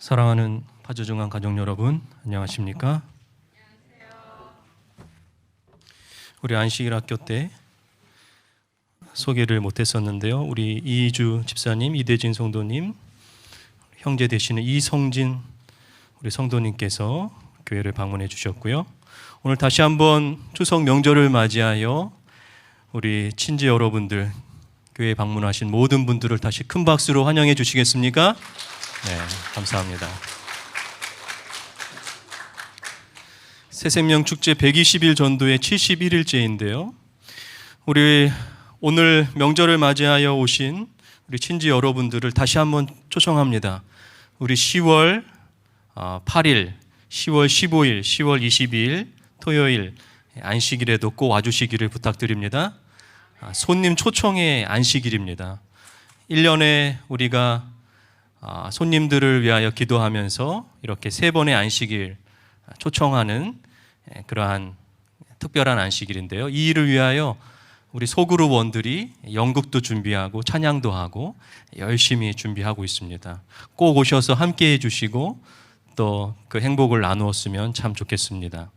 사랑하는 파주중앙 가족 여러분, 안녕하십니까? 우리 안식일 학교 때 소개를 못했었는데요. 우리 이희주 집사님, 이대진 성도님, 형제 되시는 이성진 우리 성도님께서 교회를 방문해 주셨고요. 오늘 다시 한번 추석 명절을 맞이하여 우리 친지 여러분들, 교회 방문하신 모든 분들을 다시 큰 박수로 환영해 주시겠습니까? 네, 감사합니다. 새생명 축제 120일 전도의 71일째인데요. 우리 오늘 명절을 맞이하여 오신 우리 친지 여러분들을 다시 한번 초청합니다. 우리 10월 8일, 10월 15일, 10월 22일 토요일 안식일에도 꼭 와주시기를 부탁드립니다. 손님 초청의 안식일입니다. 1년에 우리가 손님들을 위하여 기도하면서 이렇게 3번의 안식일 초청하는 그러한 특별한 안식일인데요. 이 일을 위하여 우리 소그룹원들이 연극도 준비하고 찬양도 하고 열심히 준비하고 있습니다. 꼭 오셔서 함께 해주시고 또 그 행복을 나누었으면 참 좋겠습니다.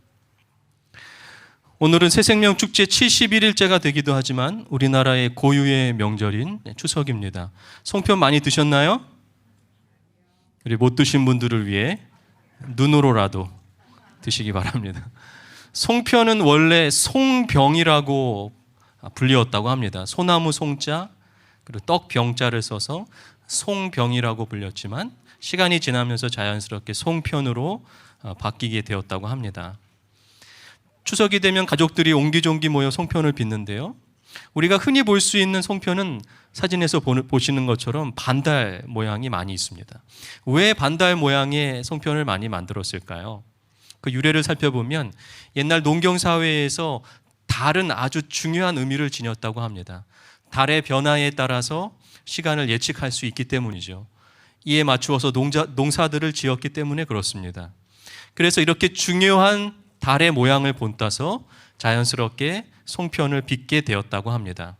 오늘은 새생명 축제 71일째가 되기도 하지만 우리나라의 고유의 명절인 추석입니다. 송편 많이 드셨나요? 우리 못 드신 분들을 위해 눈으로라도 드시기 바랍니다. 송편은 원래 송병이라고 불리웠다고 합니다. 소나무 송자 그리고 떡병자를 써서 송병이라고 불렸지만 시간이 지나면서 자연스럽게 송편으로 바뀌게 되었다고 합니다. 추석이 되면 가족들이 옹기종기 모여 송편을 빚는데요. 우리가 흔히 볼 수 있는 송편은 사진에서 보시는 것처럼 반달 모양이 많이 있습니다. 왜 반달 모양의 송편을 많이 만들었을까요? 그 유래를 살펴보면 옛날 농경사회에서 달은 아주 중요한 의미를 지녔다고 합니다. 달의 변화에 따라서 시간을 예측할 수 있기 때문이죠. 이에 맞추어서 농사들을 지었기 때문에 그렇습니다. 그래서 이렇게 중요한 달의 모양을 본따서 자연스럽게 송편을 빚게 되었다고 합니다.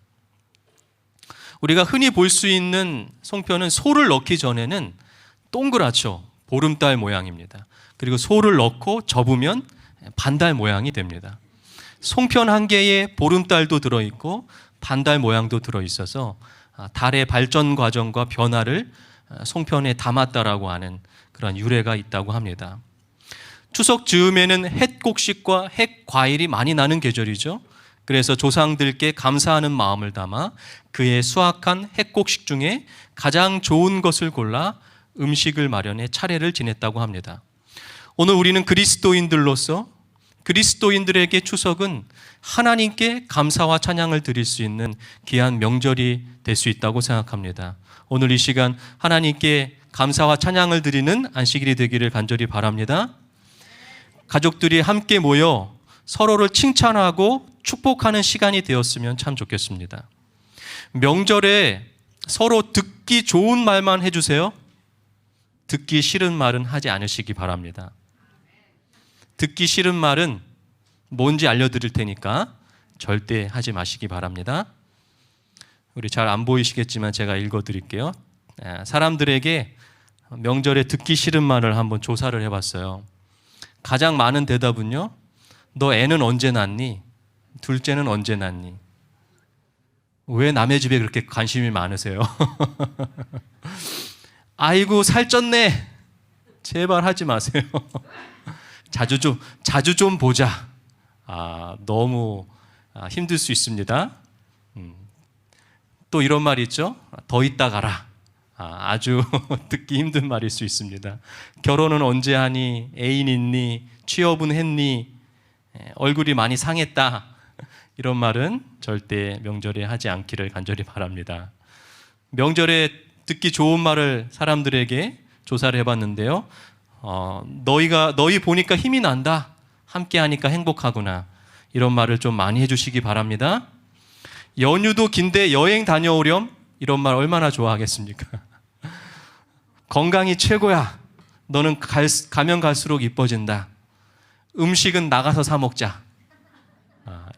우리가 흔히 볼 수 있는 송편은 소를 넣기 전에는 동그랗죠. 보름달 모양입니다. 그리고 소를 넣고 접으면 반달 모양이 됩니다. 송편 한 개에 보름달도 들어있고 반달 모양도 들어있어서 달의 발전 과정과 변화를 송편에 담았다라고 하는 그런 유래가 있다고 합니다. 추석 즈음에는 햇곡식과 햇과일이 많이 나는 계절이죠. 그래서 조상들께 감사하는 마음을 담아 그의 수확한 햇곡식 중에 가장 좋은 것을 골라 음식을 마련해 차례를 지냈다고 합니다. 오늘 우리는 그리스도인들로서 그리스도인들에게 추석은 하나님께 감사와 찬양을 드릴 수 있는 귀한 명절이 될 수 있다고 생각합니다. 오늘 이 시간 하나님께 감사와 찬양을 드리는 안식일이 되기를 간절히 바랍니다. 가족들이 함께 모여 서로를 칭찬하고 축복하는 시간이 되었으면 참 좋겠습니다. 명절에 서로 듣기 좋은 말만 해주세요. 듣기 싫은 말은 하지 않으시기 바랍니다. 듣기 싫은 말은 뭔지 알려드릴 테니까 절대 하지 마시기 바랍니다. 우리 잘 안 보이시겠지만 제가 읽어드릴게요. 사람들에게 명절에 듣기 싫은 말을 한번 조사를 해봤어요. 가장 많은 대답은요, 너 애는 언제 낳니? 둘째는 언제 낳니? 왜 남의 집에 그렇게 관심이 많으세요? 아이고 살쪘네. 제발 하지 마세요. 자주 좀 보자. 너무 힘들 수 있습니다. 또 이런 말이 있죠. 더 있다 가라. 아주 듣기 힘든 말일 수 있습니다. 결혼은 언제 하니? 애인 있니? 취업은 했니? 얼굴이 많이 상했다. 이런 말은 절대 명절에 하지 않기를 간절히 바랍니다. 명절에 듣기 좋은 말을 사람들에게 조사를 해봤는데요. 너희 보니까 힘이 난다. 함께 하니까 행복하구나. 이런 말을 좀 많이 해주시기 바랍니다. 연휴도 긴데 여행 다녀오렴. 이런 말 얼마나 좋아하겠습니까? 건강이 최고야. 너는 가면 갈수록 이뻐진다. 음식은 나가서 사 먹자.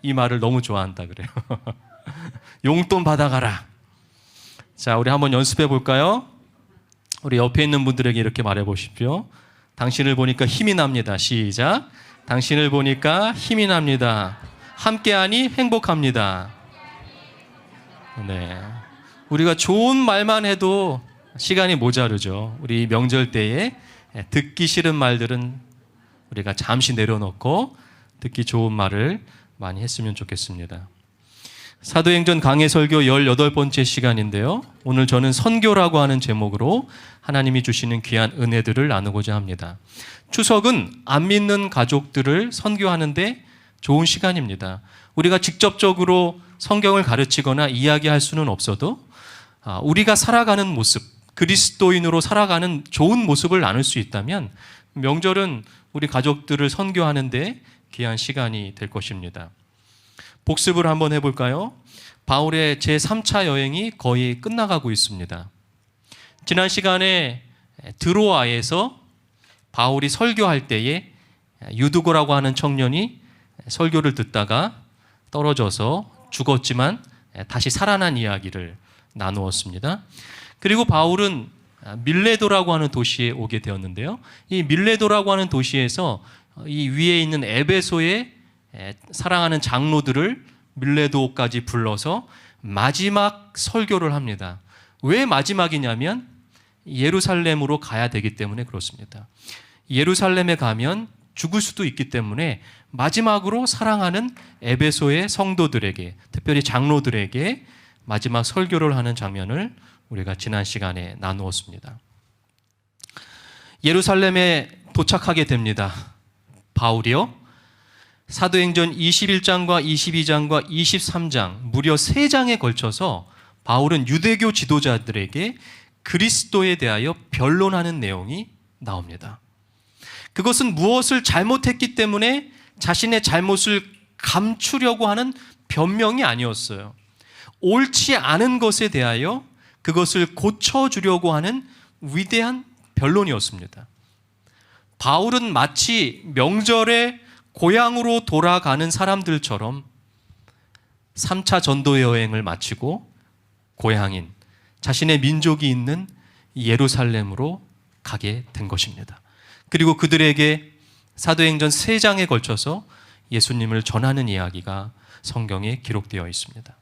이 말을 너무 좋아한다 그래요. 용돈 받아가라. 자, 우리 한번 연습해 볼까요? 우리 옆에 있는 분들에게 이렇게 말해 보십시오. 당신을 보니까 힘이 납니다. 시작. 당신을 보니까 힘이 납니다. 함께하니 행복합니다. 네. 우리가 좋은 말만 해도 시간이 모자르죠. 우리 명절 때에 듣기 싫은 말들은 우리가 잠시 내려놓고 듣기 좋은 말을 많이 했으면 좋겠습니다. 사도행전 강해 설교 18번째 시간인데요. 오늘 저는 선교라고 하는 제목으로 하나님이 주시는 귀한 은혜들을 나누고자 합니다. 추석은 안 믿는 가족들을 선교하는데 좋은 시간입니다. 우리가 직접적으로 성경을 가르치거나 이야기할 수는 없어도 우리가 살아가는 모습, 그리스도인으로 살아가는 좋은 모습을 나눌 수 있다면 명절은 우리 가족들을 선교하는데 귀한 시간이 될 것입니다. 복습을 한번 해볼까요? 바울의 제3차 여행이 거의 끝나가고 있습니다. 지난 시간에 드로아에서 바울이 설교할 때에 유두고라고 하는 청년이 설교를 듣다가 떨어져서 죽었지만 다시 살아난 이야기를 나누었습니다. 그리고 바울은 밀레도라고 하는 도시에 오게 되었는데요. 이 밀레도라고 하는 도시에서 이 위에 있는 에베소의 사랑하는 장로들을 밀레도까지 불러서 마지막 설교를 합니다. 왜 마지막이냐면 예루살렘으로 가야 되기 때문에 그렇습니다. 예루살렘에 가면 죽을 수도 있기 때문에 마지막으로 사랑하는 에베소의 성도들에게, 특별히 장로들에게 마지막 설교를 하는 장면을 우리가 지난 시간에 나누었습니다. 예루살렘에 도착하게 됩니다. 바울이요. 사도행전 21장과 22장과 23장 무려 3장에 걸쳐서 바울은 유대교 지도자들에게 그리스도에 대하여 변론하는 내용이 나옵니다. 그것은 무엇을 잘못했기 때문에 자신의 잘못을 감추려고 하는 변명이 아니었어요. 옳지 않은 것에 대하여 그것을 고쳐주려고 하는 위대한 변론이었습니다. 바울은 마치 명절에 고향으로 돌아가는 사람들처럼 3차 전도 여행을 마치고 고향인 자신의 민족이 있는 예루살렘으로 가게 된 것입니다. 그리고 그들에게 사도행전 3장에 걸쳐서 예수님을 전하는 이야기가 성경에 기록되어 있습니다.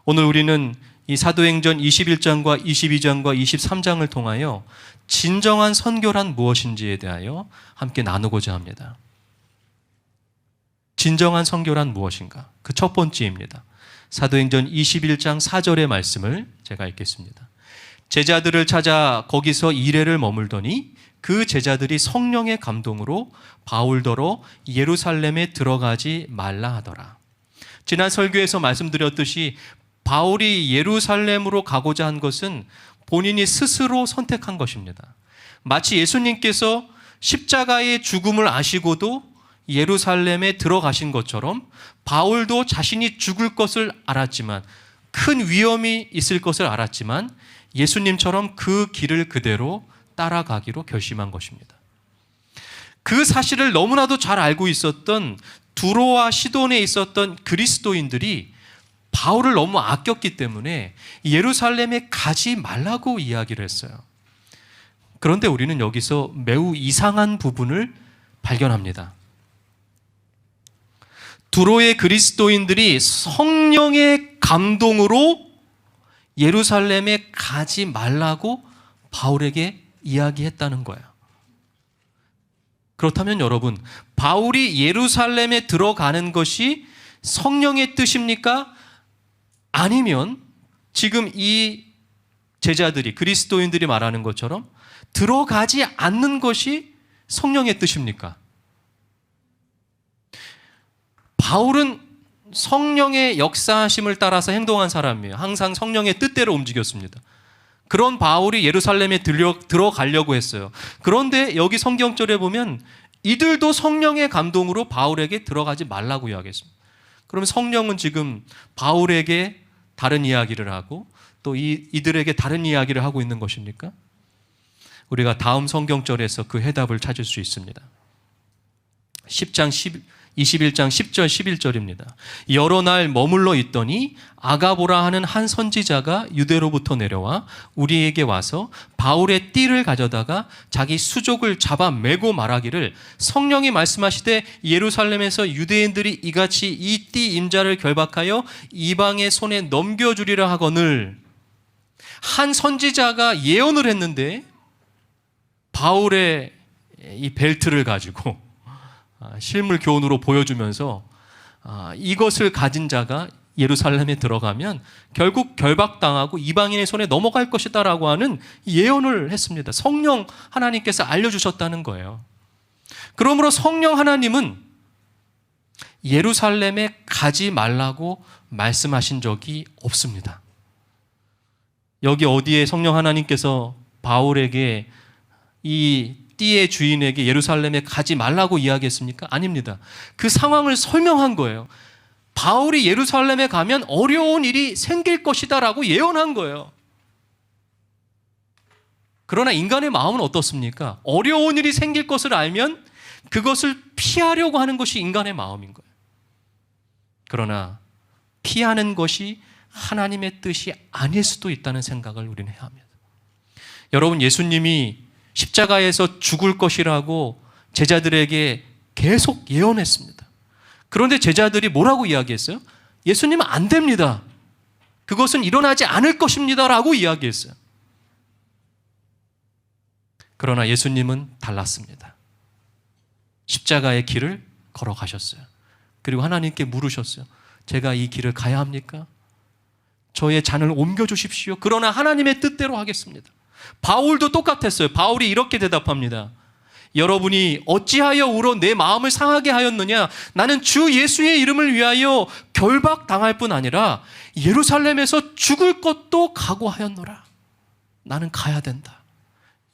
오늘 우리는 이 사도행전 21장과 22장과 23장을 통하여 진정한 선교란 무엇인지에 대하여 함께 나누고자 합니다. 진정한 선교란 무엇인가? 그 첫 번째입니다. 사도행전 21장 4절의 말씀을 제가 읽겠습니다. 제자들을 찾아 거기서 2회를 머물더니 그 제자들이 성령의 감동으로 바울더러 예루살렘에 들어가지 말라 하더라. 지난 설교에서 말씀드렸듯이 바울이 예루살렘으로 가고자 한 것은 본인이 스스로 선택한 것입니다. 마치 예수님께서 십자가의 죽음을 아시고도 예루살렘에 들어가신 것처럼 바울도 자신이 죽을 것을 알았지만, 큰 위험이 있을 것을 알았지만 예수님처럼 그 길을 그대로 따라가기로 결심한 것입니다. 그 사실을 너무나도 잘 알고 있었던 두로와 시돈에 있었던 그리스도인들이 바울을 너무 아꼈기 때문에 예루살렘에 가지 말라고 이야기를 했어요. 그런데 우리는 여기서 매우 이상한 부분을 발견합니다. 두로의 그리스도인들이 성령의 감동으로 예루살렘에 가지 말라고 바울에게 이야기했다는 거예요. 그렇다면 여러분, 바울이 예루살렘에 들어가는 것이 성령의 뜻입니까? 아니면 지금 이 제자들이, 그리스도인들이 말하는 것처럼 들어가지 않는 것이 성령의 뜻입니까? 바울은 성령의 역사하심을 따라서 행동한 사람이에요. 항상 성령의 뜻대로 움직였습니다. 그런 바울이 예루살렘에 들어가려고 했어요. 그런데 여기 성경절에 보면 이들도 성령의 감동으로 바울에게 들어가지 말라고 이야기했습니다. 그러면 성령은 지금 바울에게 다른 이야기를 하고 또 이들에게 다른 이야기를 하고 있는 것입니까? 우리가 다음 성경절에서 그 해답을 찾을 수 있습니다. 10장 21장 10절 11절입니다. 여러 날 머물러 있더니 아가보라 하는 한 선지자가 유대로부터 내려와 우리에게 와서 바울의 띠를 가져다가 자기 수족을 잡아 매고 말하기를 성령이 말씀하시되 예루살렘에서 유대인들이 이같이 이 띠 임자를 결박하여 이방의 손에 넘겨주리라 하거늘. 한 선지자가 예언을 했는데 바울의 이 벨트를 가지고 실물 교훈으로 보여주면서 이것을 가진 자가 예루살렘에 들어가면 결국 결박당하고 이방인의 손에 넘어갈 것이다 라고 하는 예언을 했습니다. 성령 하나님께서 알려주셨다는 거예요. 그러므로 성령 하나님은 예루살렘에 가지 말라고 말씀하신 적이 없습니다. 여기 어디에 성령 하나님께서 바울에게 이 띠의 주인에게 예루살렘에 가지 말라고 이야기했습니까? 아닙니다. 그 상황을 설명한 거예요. 바울이 예루살렘에 가면 어려운 일이 생길 것이다 라고 예언한 거예요. 그러나 인간의 마음은 어떻습니까? 어려운 일이 생길 것을 알면 그것을 피하려고 하는 것이 인간의 마음인 거예요. 그러나 피하는 것이 하나님의 뜻이 아닐 수도 있다는 생각을 우리는 해야 합니다. 여러분, 예수님이 십자가에서 죽을 것이라고 제자들에게 계속 예언했습니다. 그런데 제자들이 뭐라고 이야기했어요? 예수님은 안 됩니다. 그것은 일어나지 않을 것입니다 라고 이야기했어요. 그러나 예수님은 달랐습니다. 십자가의 길을 걸어가셨어요. 그리고 하나님께 물으셨어요. 제가 이 길을 가야 합니까? 저의 잔을 옮겨주십시오. 그러나 하나님의 뜻대로 하겠습니다. 바울도 똑같았어요. 바울이 이렇게 대답합니다. 여러분이 어찌하여 울어 내 마음을 상하게 하였느냐? 나는 주 예수의 이름을 위하여 결박당할 뿐 아니라 예루살렘에서 죽을 것도 각오하였노라. 나는 가야 된다.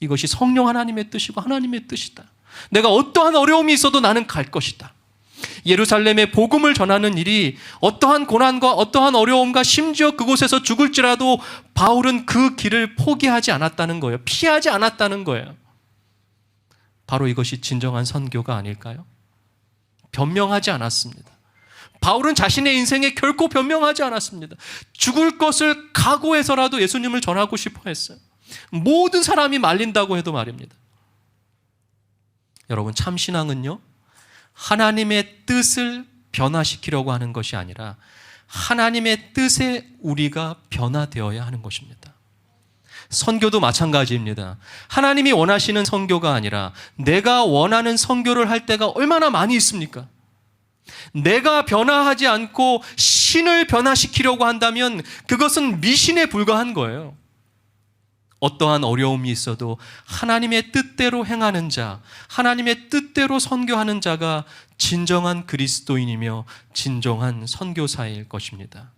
이것이 성령 하나님의 뜻이고 하나님의 뜻이다. 내가 어떠한 어려움이 있어도 나는 갈 것이다. 예루살렘에 복음을 전하는 일이 어떠한 고난과 어떠한 어려움과 심지어 그곳에서 죽을지라도 바울은 그 길을 포기하지 않았다는 거예요. 피하지 않았다는 거예요. 바로 이것이 진정한 선교가 아닐까요? 변명하지 않았습니다. 바울은 자신의 인생에 결코 변명하지 않았습니다. 죽을 것을 각오해서라도 예수님을 전하고 싶어 했어요. 모든 사람이 말린다고 해도 말입니다. 여러분, 참신앙은요, 하나님의 뜻을 변화시키려고 하는 것이 아니라 하나님의 뜻에 우리가 변화되어야 하는 것입니다. 선교도 마찬가지입니다. 하나님이 원하시는 선교가 아니라 내가 원하는 선교를 할 때가 얼마나 많이 있습니까? 내가 변화하지 않고 신을 변화시키려고 한다면 그것은 미신에 불과한 거예요. 어떠한 어려움이 있어도 하나님의 뜻대로 행하는 자, 하나님의 뜻대로 선교하는 자가 진정한 그리스도인이며 진정한 선교사일 것입니다.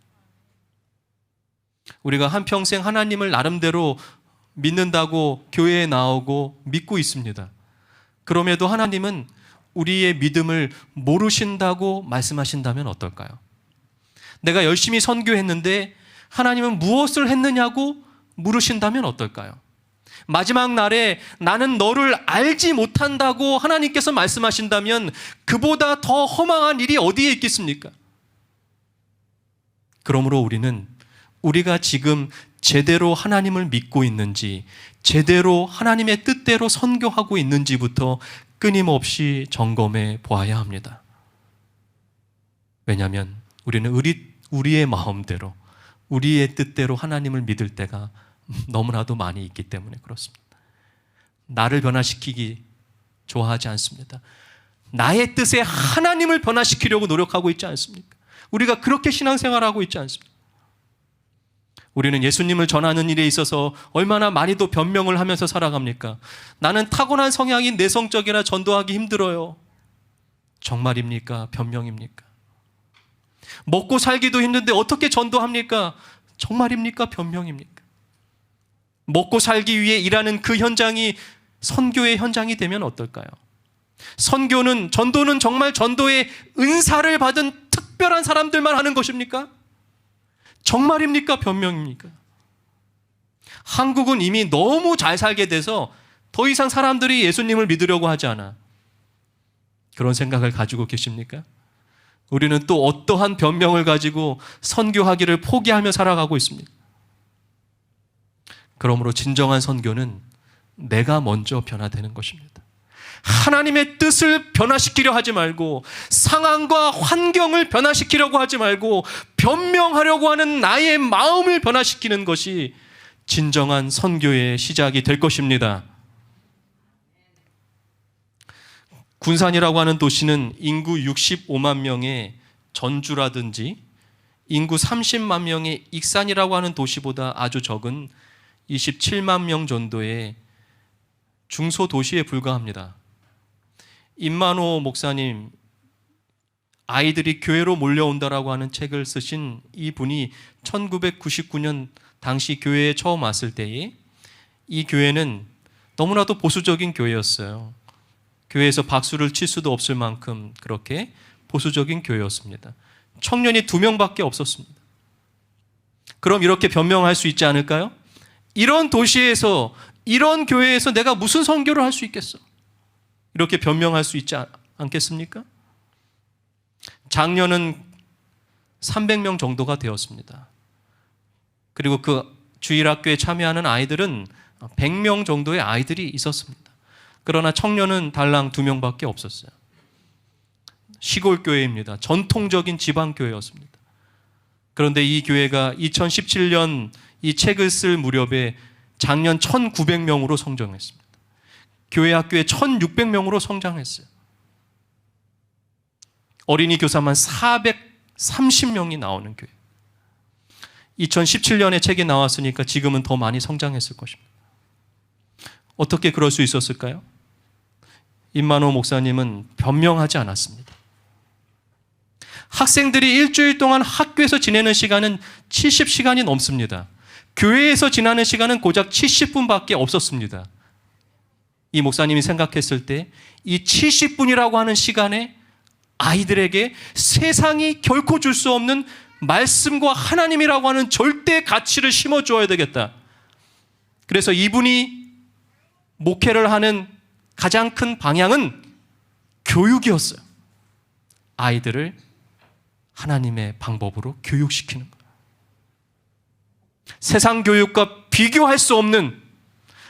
우리가 한평생 하나님을 나름대로 믿는다고 교회에 나오고 믿고 있습니다. 그럼에도 하나님은 우리의 믿음을 모르신다고 말씀하신다면 어떨까요? 내가 열심히 선교했는데 하나님은 무엇을 했느냐고 물으신다면 어떨까요? 마지막 날에 나는 너를 알지 못한다고 하나님께서 말씀하신다면 그보다 더 허망한 일이 어디에 있겠습니까? 그러므로 우리가 지금 제대로 하나님을 믿고 있는지, 제대로 하나님의 뜻대로 선교하고 있는지부터 끊임없이 점검해 보아야 합니다. 왜냐하면 우리는 우리의 마음대로, 우리의 뜻대로 하나님을 믿을 때가 너무나도 많이 있기 때문에 그렇습니다. 나를 변화시키기 좋아하지 않습니다. 나의 뜻에 하나님을 변화시키려고 노력하고 있지 않습니까? 우리가 그렇게 신앙생활하고 있지 않습니까? 우리는 예수님을 전하는 일에 있어서 얼마나 많이도 변명을 하면서 살아갑니까? 나는 타고난 성향이 내성적이라 전도하기 힘들어요. 정말입니까? 변명입니까? 먹고 살기도 힘든데 어떻게 전도합니까? 정말입니까? 변명입니까? 먹고 살기 위해 일하는 그 현장이 선교의 현장이 되면 어떨까요? 전도는 정말 전도의 은사를 받은 특별한 사람들만 하는 것입니까? 정말입니까? 변명입니까? 한국은 이미 너무 잘 살게 돼서 더 이상 사람들이 예수님을 믿으려고 하지 않아. 그런 생각을 가지고 계십니까? 우리는 또 어떠한 변명을 가지고 선교하기를 포기하며 살아가고 있습니다. 그러므로 진정한 선교는 내가 먼저 변화되는 것입니다. 하나님의 뜻을 변화시키려 하지 말고, 상황과 환경을 변화시키려고 하지 말고, 변명하려고 하는 나의 마음을 변화시키는 것이 진정한 선교의 시작이 될 것입니다. 군산이라고 하는 도시는 인구 65만 명의 전주라든지 인구 30만 명의 익산이라고 하는 도시보다 아주 적은 27만 명 정도의 중소도시에 불과합니다. 임만호 목사님, 아이들이 교회로 몰려온다라고 하는 책을 쓰신 이분이 1999년 당시 교회에 처음 왔을 때에 이 교회는 너무나도 보수적인 교회였어요. 교회에서 박수를 칠 수도 없을 만큼 그렇게 보수적인 교회였습니다. 청년이 2명밖에 없었습니다. 그럼 이렇게 변명할 수 있지 않을까요? 이런 도시에서, 이런 교회에서 내가 무슨 선교를 할 수 있겠어? 이렇게 변명할 수 있지 않겠습니까? 작년은 300명 정도가 되었습니다. 그리고 그 주일학교에 참여하는 아이들은 100명 정도의 아이들이 있었습니다. 그러나 청년은 달랑 2명밖에 없었어요. 시골 교회입니다. 전통적인 지방 교회였습니다. 그런데 이 교회가 2017년 이 책을 쓸 무렵에 작년 1900명으로 성장했습니다. 교회 학교에 1600명으로 성장했어요. 어린이 교사만 430명이 나오는 교회. 2017년에 책이 나왔으니까 지금은 더 많이 성장했을 것입니다. 어떻게 그럴 수 있었을까요? 임만호 목사님은 변명하지 않았습니다. 학생들이 일주일 동안 학교에서 지내는 시간은 70시간이 넘습니다. 교회에서 지나는 시간은 고작 70분밖에 없었습니다. 이 목사님이 생각했을 때 이 70분이라고 하는 시간에 아이들에게 세상이 결코 줄 수 없는 말씀과 하나님이라고 하는 절대 가치를 심어주어야 되겠다. 그래서 이분이 목회를 하는 가장 큰 방향은 교육이었어요. 아이들을 하나님의 방법으로 교육시키는 거예요. 세상 교육과 비교할 수 없는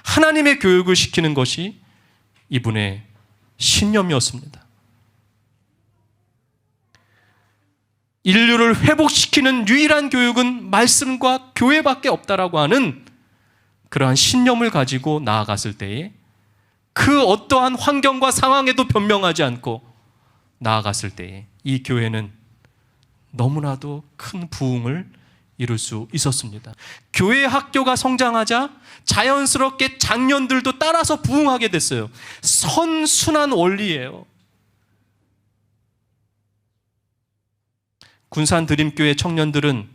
하나님의 교육을 시키는 것이 이분의 신념이었습니다. 인류를 회복시키는 유일한 교육은 말씀과 교회밖에 없다라고 하는 그러한 신념을 가지고 나아갔을 때에 그 어떠한 환경과 상황에도 변명하지 않고 나아갔을 때에 이 교회는 너무나도 큰 부흥을 이룰 수 있었습니다. 교회 학교가 성장하자 자연스럽게 장년들도 따라서 부흥하게 됐어요. 선순환 원리예요. 군산 드림교회 청년들은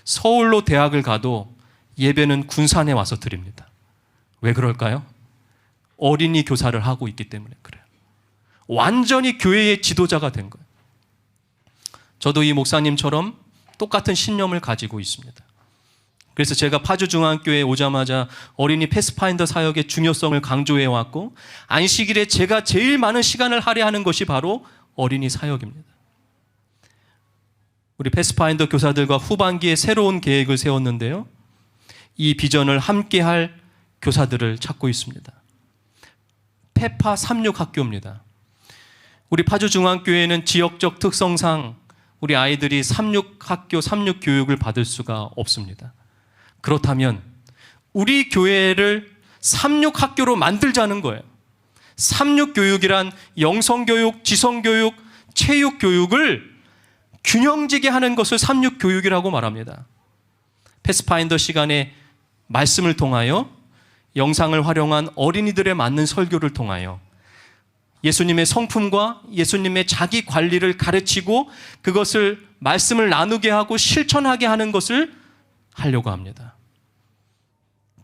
서울로 대학을 가도 예배는 군산에 와서 드립니다. 왜 그럴까요? 어린이 교사를 하고 있기 때문에 그래요. 완전히 교회의 지도자가 된 거예요. 저도 이 목사님처럼 똑같은 신념을 가지고 있습니다. 그래서 제가 파주중앙교회에 오자마자 어린이 패스파인더 사역의 중요성을 강조해 왔고, 안식일에 제가 제일 많은 시간을 할애하는 것이 바로 어린이 사역입니다. 우리 패스파인더 교사들과 후반기에 새로운 계획을 세웠는데요, 이 비전을 함께할 교사들을 찾고 있습니다. 페파 36학교입니다. 우리 파주중앙교회는 지역적 특성상 우리 아이들이 36학교, 36교육을 받을 수가 없습니다. 그렇다면 우리 교회를 36학교로 만들자는 거예요. 36교육이란 영성교육, 지성교육, 체육교육을 균형지게 하는 것을 36교육이라고 말합니다. 패스파인더 시간에 말씀을 통하여 영상을 활용한 어린이들에 맞는 설교를 통하여 예수님의 성품과 예수님의 자기 관리를 가르치고 그것을 말씀을 나누게 하고 실천하게 하는 것을 하려고 합니다.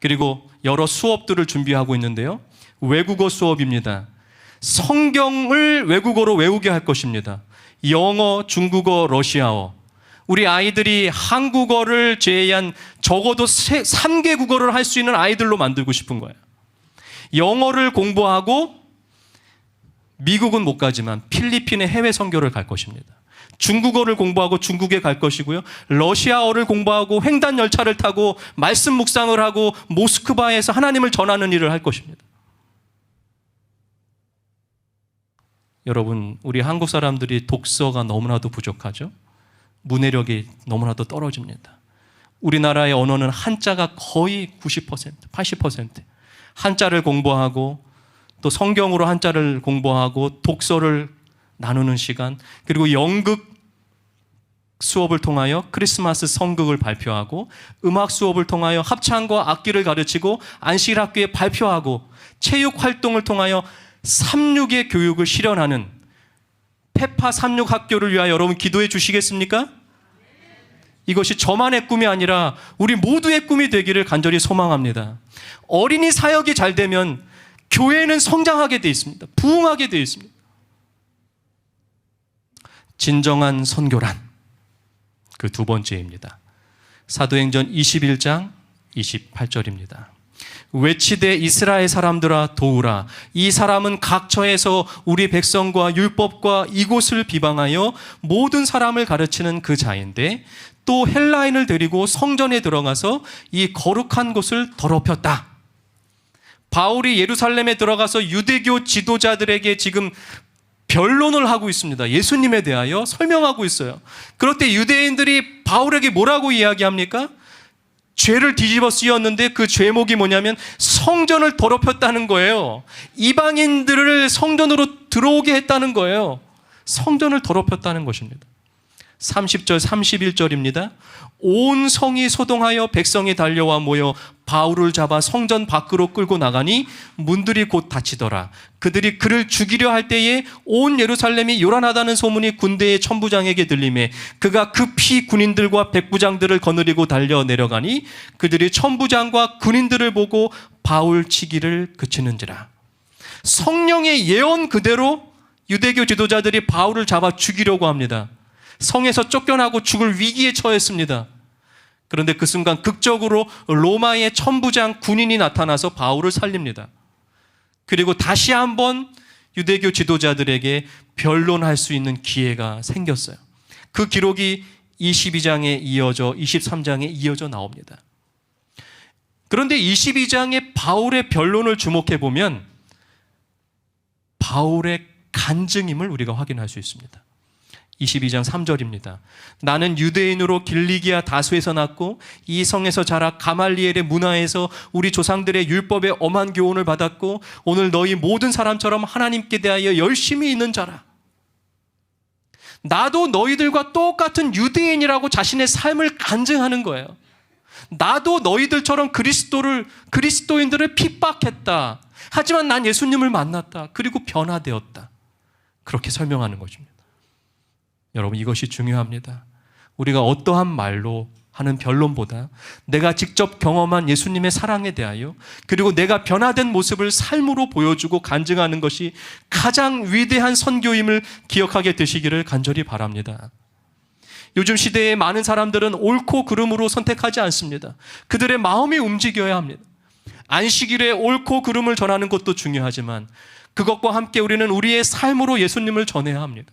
그리고 여러 수업들을 준비하고 있는데요, 외국어 수업입니다. 성경을 외국어로 외우게 할 것입니다. 영어, 중국어, 러시아어. 우리 아이들이 한국어를 제외한 적어도 3개 국어를 할 수 있는 아이들로 만들고 싶은 거예요. 영어를 공부하고 미국은 못 가지만 필리핀의 해외 선교를 갈 것입니다. 중국어를 공부하고 중국에 갈 것이고요. 러시아어를 공부하고 횡단 열차를 타고 말씀 묵상을 하고 모스크바에서 하나님을 전하는 일을 할 것입니다. 여러분, 우리 한국 사람들이 독서가 너무나도 부족하죠. 문해력이 너무나도 떨어집니다. 우리나라의 언어는 한자가 거의 90%, 80%. 한자를 공부하고 또 성경으로 한자를 공부하고 독서를 나누는 시간, 그리고 연극 수업을 통하여 크리스마스 성극을 발표하고 음악 수업을 통하여 합창과 악기를 가르치고 안식일학교에 발표하고 체육 활동을 통하여 삼육의 교육을 실현하는 페파 삼육학교를 위하여 여러분 기도해 주시겠습니까? 이것이 저만의 꿈이 아니라 우리 모두의 꿈이 되기를 간절히 소망합니다. 어린이 사역이 잘 되면 교회는 성장하게 되어 있습니다. 부흥하게 되어 있습니다. 진정한 선교란 그 두 번째입니다. 사도행전 21장 28절입니다. 외치되 이스라엘 사람들아 도우라. 이 사람은 각처에서 우리 백성과 율법과 이곳을 비방하여 모든 사람을 가르치는 그 자인데 또 헬라인을 데리고 성전에 들어가서 이 거룩한 곳을 더럽혔다. 바울이 예루살렘에 들어가서 유대교 지도자들에게 지금 변론을 하고 있습니다. 예수님에 대하여 설명하고 있어요. 그럴 때 유대인들이 바울에게 뭐라고 이야기합니까? 죄를 뒤집어 쓰였는데 그 죄목이 뭐냐면 성전을 더럽혔다는 거예요. 이방인들을 성전으로 들어오게 했다는 거예요. 성전을 더럽혔다는 것입니다. 30절 31절입니다. 온 성이 소동하여 백성이 달려와 모여 바울을 잡아 성전 밖으로 끌고 나가니 문들이 곧 닫히더라. 그들이 그를 죽이려 할 때에 온 예루살렘이 요란하다는 소문이 군대의 천부장에게 들리매 그가 급히 군인들과 백부장들을 거느리고 달려 내려가니 그들이 천부장과 군인들을 보고 바울 치기를 그치는지라. 성령의 예언 그대로 유대교 지도자들이 바울을 잡아 죽이려고 합니다. 성에서 쫓겨나고 죽을 위기에 처했습니다. 그런데 그 순간 극적으로 로마의 천부장 군인이 나타나서 바울을 살립니다. 그리고 다시 한번 유대교 지도자들에게 변론할 수 있는 기회가 생겼어요. 그 기록이 22장에 이어져 23장에 이어져 나옵니다. 그런데 22장의 바울의 변론을 주목해 보면 바울의 간증임을 우리가 확인할 수 있습니다. 22장 3절입니다. 나는 유대인으로 길리기아 다수에서 났고 이 성에서 자라 가말리엘의 문화에서 우리 조상들의 율법의 엄한 교훈을 받았고 오늘 너희 모든 사람처럼 하나님께 대하여 열심히 있는 자라. 나도 너희들과 똑같은 유대인이라고 자신의 삶을 간증하는 거예요. 나도 너희들처럼 그리스도인들을 핍박했다. 하지만 난 예수님을 만났다. 그리고 변화되었다. 그렇게 설명하는 것입니다. 여러분, 이것이 중요합니다. 우리가 어떠한 말로 하는 변론보다 내가 직접 경험한 예수님의 사랑에 대하여 그리고 내가 변화된 모습을 삶으로 보여주고 간증하는 것이 가장 위대한 선교임을 기억하게 되시기를 간절히 바랍니다. 요즘 시대에 많은 사람들은 옳고 그름으로 선택하지 않습니다. 그들의 마음이 움직여야 합니다. 안식일에 옳고 그름을 전하는 것도 중요하지만 그것과 함께 우리는 우리의 삶으로 예수님을 전해야 합니다.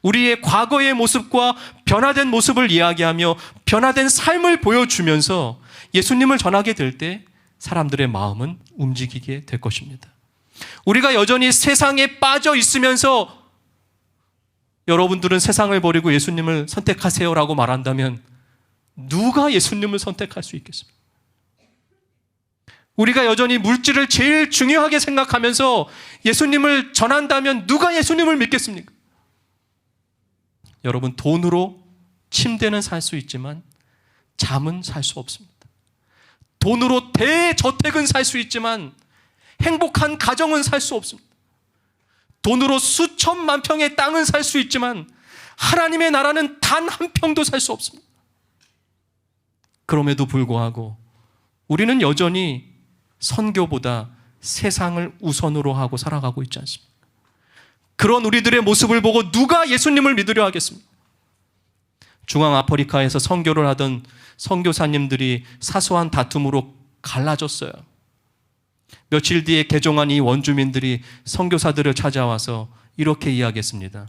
우리의 과거의 모습과 변화된 모습을 이야기하며 변화된 삶을 보여주면서 예수님을 전하게 될 때 사람들의 마음은 움직이게 될 것입니다. 우리가 여전히 세상에 빠져 있으면서 여러분들은 세상을 버리고 예수님을 선택하세요라고 말한다면 누가 예수님을 선택할 수 있겠습니까? 우리가 여전히 물질을 제일 중요하게 생각하면서 예수님을 전한다면 누가 예수님을 믿겠습니까? 여러분, 돈으로 침대는 살 수 있지만 잠은 살 수 없습니다. 돈으로 대저택은 살 수 있지만 행복한 가정은 살 수 없습니다. 돈으로 수천만 평의 땅은 살 수 있지만 하나님의 나라는 단 한 평도 살 수 없습니다. 그럼에도 불구하고 우리는 여전히 선교보다 세상을 우선으로 하고 살아가고 있지 않습니까? 그런 우리들의 모습을 보고 누가 예수님을 믿으려 하겠습니까? 중앙 아프리카에서 선교를 하던 선교사님들이 사소한 다툼으로 갈라졌어요. 며칠 뒤에 개종한 이 원주민들이 선교사들을 찾아와서 이렇게 이야기했습니다.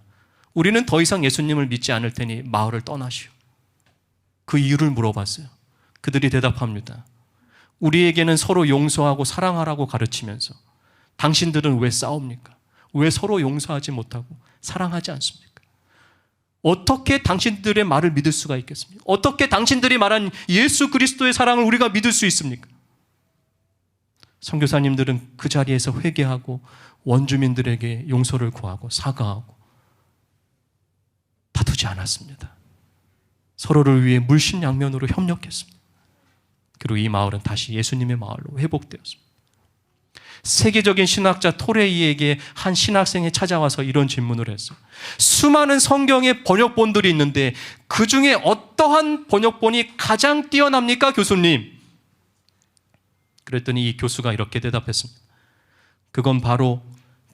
우리는 더 이상 예수님을 믿지 않을 테니 마을을 떠나시오. 그 이유를 물어봤어요. 그들이 대답합니다. 우리에게는 서로 용서하고 사랑하라고 가르치면서 당신들은 왜 싸웁니까? 왜 서로 용서하지 못하고 사랑하지 않습니까? 어떻게 당신들의 말을 믿을 수가 있겠습니까? 어떻게 당신들이 말한 예수 그리스도의 사랑을 우리가 믿을 수 있습니까? 선교사님들은 그 자리에서 회개하고 원주민들에게 용서를 구하고 사과하고 다투지 않았습니다. 서로를 위해 물심양면으로 협력했습니다. 그리고 이 마을은 다시 예수님의 마을로 회복되었습니다. 세계적인 신학자 토레이에게 한 신학생이 찾아와서 이런 질문을 했어요. 수많은 성경의 번역본들이 있는데 그 중에 어떠한 번역본이 가장 뛰어납니까, 교수님? 그랬더니 이 교수가 이렇게 대답했습니다. 그건 바로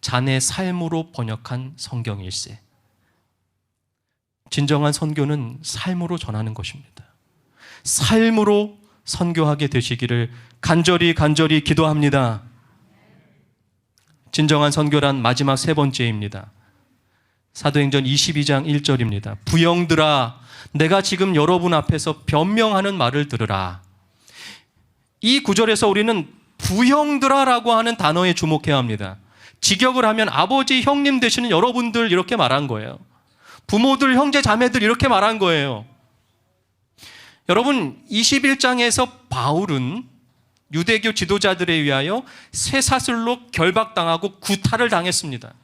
자네 삶으로 번역한 성경일세. 진정한 선교는 삶으로 전하는 것입니다. 삶으로 선교하게 되시기를 간절히 기도합니다. 진정한 선교란 마지막 세 번째입니다. 사도행전 22장 1절입니다. 부형들아, 내가 지금 여러분 앞에서 변명하는 말을 들으라. 이 구절에서 우리는 부형들아라고 하는 단어에 주목해야 합니다. 직역을 하면 아버지, 형님 되시는 여러분들 이렇게 말한 거예요. 부모들, 형제, 자매들 이렇게 말한 거예요. 여러분, 21장에서 바울은 유대교 지도자들에 의하여 쇠사슬로 결박당하고 구타를 당했습니다.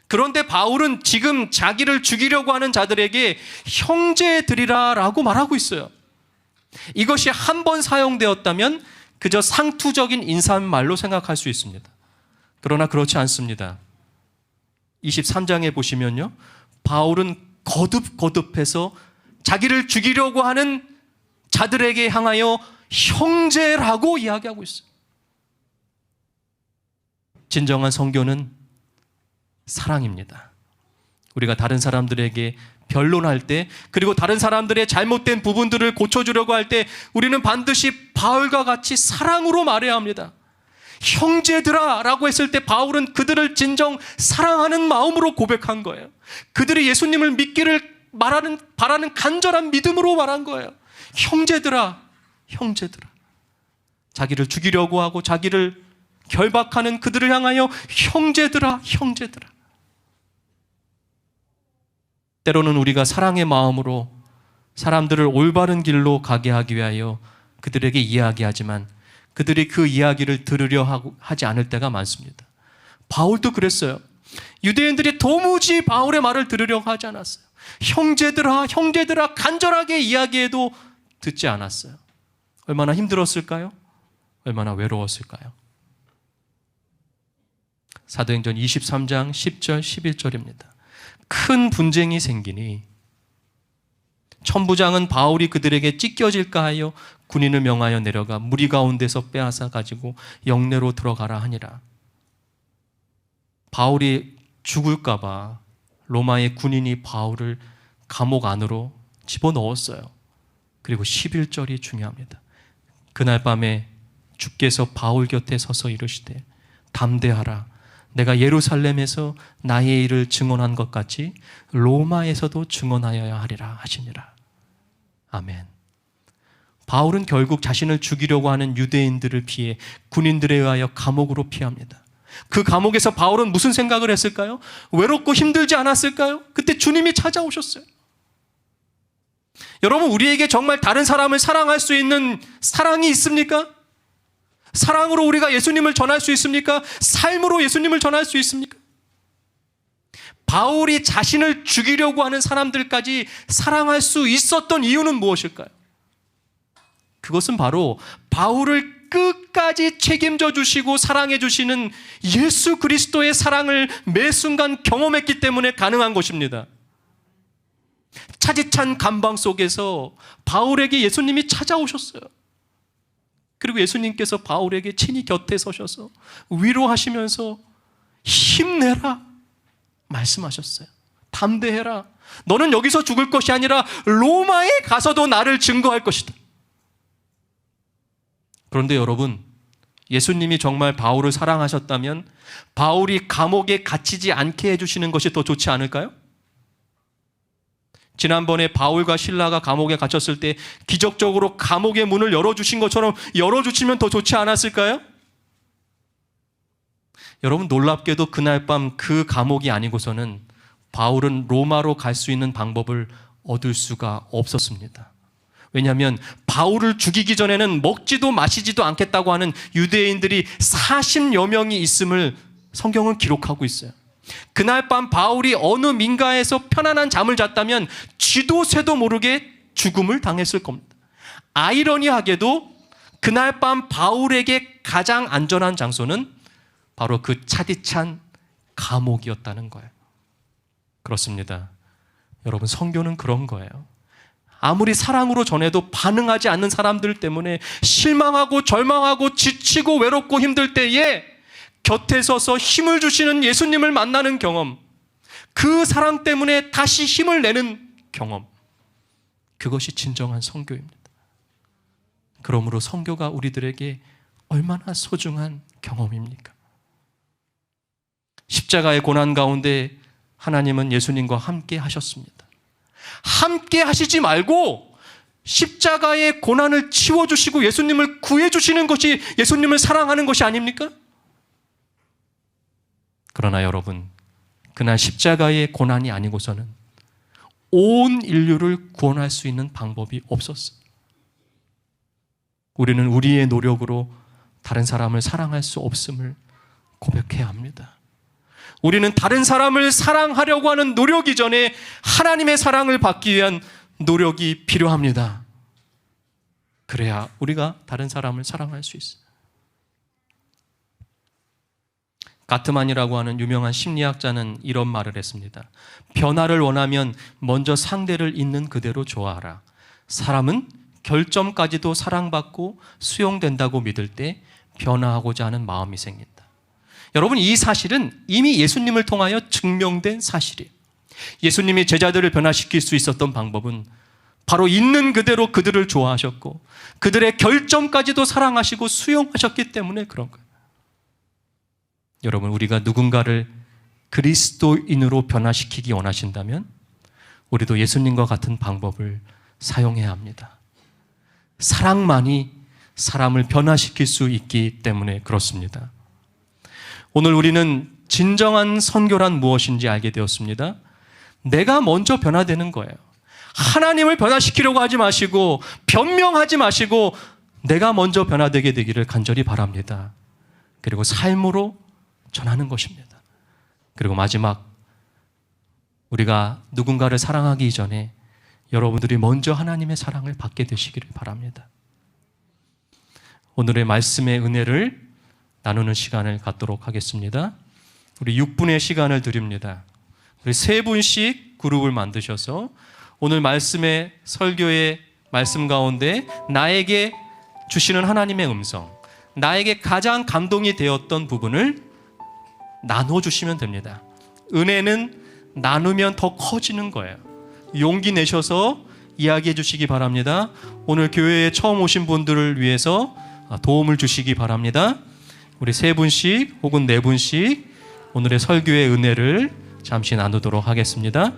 그런데 바울은 지금 자기를 죽이려고 하는 자들에게 형제들이라고 말하고 있어요. 이것이 한 번 사용되었다면 그저 상투적인 인사말로 생각할 수 있습니다. 그러나 그렇지 않습니다. 23장에 보시면요, 바울은 거듭해서 자기를 죽이려고 하는 자들에게 향하여 형제라고 이야기하고 있어요. 진정한 선교는 사랑입니다. 우리가 다른 사람들에게 변론할 때, 그리고 다른 사람들의 잘못된 부분들을 고쳐주려고 할 때 우리는 반드시 바울과 같이 사랑으로 말해야 합니다. 형제들아 라고 했을 때 바울은 그들을 진정 사랑하는 마음으로 고백한 거예요. 그들이 예수님을 믿기를 바라는 간절한 믿음으로 말한 거예요. 형제들아, 형제들아. 자기를 죽이려고 하고 자기를 결박하는 그들을 향하여 형제들아, 형제들아. 때로는 우리가 사랑의 마음으로 사람들을 올바른 길로 가게 하기 위하여 그들에게 이야기하지만 그들이 그 이야기를 들으려 하지 않을 때가 많습니다. 바울도 그랬어요. 유대인들이 도무지 바울의 말을 들으려고 하지 않았어요. 형제들아, 형제들아 간절하게 이야기해도 듣지 않았어요. 얼마나 힘들었을까요? 얼마나 외로웠을까요? 사도행전 23장 10절 11절입니다. 큰 분쟁이 생기니 천부장은 바울이 그들에게 찢겨질까 하여 군인을 명하여 내려가 무리 가운데서 빼앗아 가지고 영내로 들어가라 하니라. 바울이 죽을까 봐 로마의 군인이 바울을 감옥 안으로 집어넣었어요. 그리고 11절이 중요합니다. 그날 밤에 주께서 바울 곁에 서서 이르시되 담대하라. 내가 예루살렘에서 나의 일을 증언한 것 같이 로마에서도 증언하여야 하리라 하시니라. 아멘. 바울은 결국 자신을 죽이려고 하는 유대인들을 피해 군인들에 의하여 감옥으로 피합니다. 그 감옥에서 바울은 무슨 생각을 했을까요? 외롭고 힘들지 않았을까요? 그때 주님이 찾아오셨어요. 여러분, 우리에게 정말 다른 사람을 사랑할 수 있는 사랑이 있습니까? 사랑으로 우리가 예수님을 전할 수 있습니까? 삶으로 예수님을 전할 수 있습니까? 바울이 자신을 죽이려고 하는 사람들까지 사랑할 수 있었던 이유는 무엇일까요? 그것은 바로 바울을 끝까지 책임져 주시고 사랑해 주시는 예수 그리스도의 사랑을 매 순간 경험했기 때문에 가능한 것입니다. 차디찬 감방 속에서 바울에게 예수님이 찾아오셨어요. 그리고 예수님께서 바울에게 친히 곁에 서셔서 위로하시면서 힘내라 말씀하셨어요. 담대해라. 너는 여기서 죽을 것이 아니라 로마에 가서도 나를 증거할 것이다. 그런데 여러분, 예수님이 정말 바울을 사랑하셨다면 바울이 감옥에 갇히지 않게 해주시는 것이 더 좋지 않을까요? 지난번에 바울과 실라가 감옥에 갇혔을 때 기적적으로 감옥의 문을 열어주신 것처럼 열어주시면 더 좋지 않았을까요? 여러분, 놀랍게도 그날 밤 그 감옥이 아니고서는 바울은 로마로 갈 수 있는 방법을 얻을 수가 없었습니다. 왜냐하면 바울을 죽이기 전에는 먹지도 마시지도 않겠다고 하는 유대인들이 40여 명이 있음을 성경은 기록하고 있어요. 그날 밤 바울이 어느 민가에서 편안한 잠을 잤다면 쥐도 새도 모르게 죽음을 당했을 겁니다. 아이러니하게도 그날 밤 바울에게 가장 안전한 장소는 바로 그 차디찬 감옥이었다는 거예요. 그렇습니다. 여러분, 선교는 그런 거예요. 아무리 사랑으로 전해도 반응하지 않는 사람들 때문에 실망하고 절망하고 지치고 외롭고 힘들 때에 곁에 서서 힘을 주시는 예수님을 만나는 경험, 그 사랑 때문에 다시 힘을 내는 경험, 그것이 진정한 선교입니다. 그러므로 선교가 우리들에게 얼마나 소중한 경험입니까? 십자가의 고난 가운데 하나님은 예수님과 함께 하셨습니다. 함께 하시지 말고 십자가의 고난을 치워주시고 예수님을 구해주시는 것이 예수님을 사랑하는 것이 아닙니까? 그러나 여러분, 그날 십자가의 고난이 아니고서는 온 인류를 구원할 수 있는 방법이 없었어요. 우리는 우리의 노력으로 다른 사람을 사랑할 수 없음을 고백해야 합니다. 우리는 다른 사람을 사랑하려고 하는 노력 이전에 하나님의 사랑을 받기 위한 노력이 필요합니다. 그래야 우리가 다른 사람을 사랑할 수 있어요. 가트만이라고 하는 유명한 심리학자는 이런 말을 했습니다. 변화를 원하면 먼저 상대를 있는 그대로 좋아하라. 사람은 결점까지도 사랑받고 수용된다고 믿을 때 변화하고자 하는 마음이 생긴다. 여러분, 이 사실은 이미 예수님을 통하여 증명된 사실이에요. 예수님이 제자들을 변화시킬 수 있었던 방법은 바로 있는 그대로 그들을 좋아하셨고 그들의 결점까지도 사랑하시고 수용하셨기 때문에 그런 거예요. 여러분, 우리가 누군가를 그리스도인으로 변화시키기 원하신다면 우리도 예수님과 같은 방법을 사용해야 합니다. 사랑만이 사람을 변화시킬 수 있기 때문에 그렇습니다. 오늘 우리는 진정한 선교란 무엇인지 알게 되었습니다. 내가 먼저 변화되는 거예요. 하나님을 변화시키려고 하지 마시고 변명하지 마시고 내가 먼저 변화되게 되기를 간절히 바랍니다. 그리고 삶으로 전하는 것입니다. 그리고 마지막, 우리가 누군가를 사랑하기 이전에 여러분들이 먼저 하나님의 사랑을 받게 되시기를 바랍니다. 오늘의 말씀의 은혜를 나누는 시간을 갖도록 하겠습니다. 우리 6분의 시간을 드립니다. 우리 3분씩 그룹을 만드셔서 오늘 말씀의 설교의 말씀 가운데 나에게 주시는 하나님의 음성, 나에게 가장 감동이 되었던 부분을 나눠주시면 됩니다. 은혜는 나누면 더 커지는 거예요. 용기 내셔서 이야기해 주시기 바랍니다. 오늘 교회에 처음 오신 분들을 위해서 도움을 주시기 바랍니다. 우리 3분씩 혹은 4분씩 오늘의 설교의 은혜를 잠시 나누도록 하겠습니다.